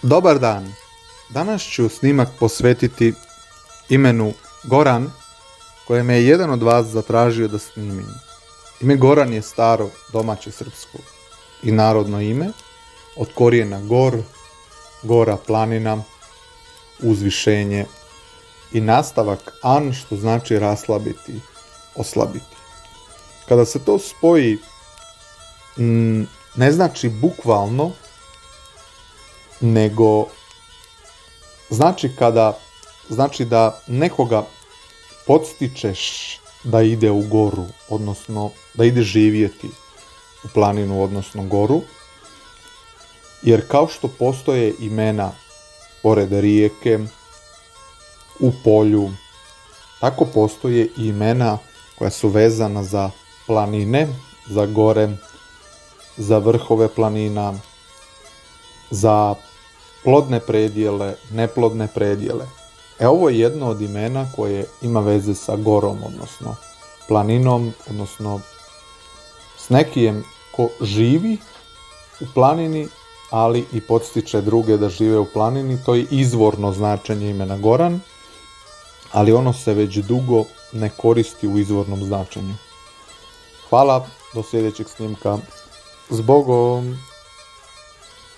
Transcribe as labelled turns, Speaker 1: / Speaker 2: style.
Speaker 1: Dobar dan! Danas ću snimak posvetiti imenu Goran, koje me je jedan od vas zatražio da snimim. Ime Goran je staro domaće srpsko i narodno ime, od korijena gor, gora, planina, uzvišenje i nastavak an, što znači raslabiti, oslabiti. Kada se to spoji, ne znači bukvalno, nego znači da nekoga podstičeš da ide u goru, odnosno da ide živjeti u planinu, odnosno goru, jer kao što postoje imena pored rijeke, u polju, tako postoje i imena koja su vezana za planine, za gore, za vrhove planina, za plodne predjele, neplodne predjele. Ovo je jedno od imena koje ima veze sa gorom, odnosno planinom, odnosno s nekim ko živi u planini, ali i podstiče druge da žive u planini. To je izvorno značenje imena Goran, ali ono se već dugo ne koristi u izvornom značenju. Hvala, do sljedećeg snimka. Zbogom!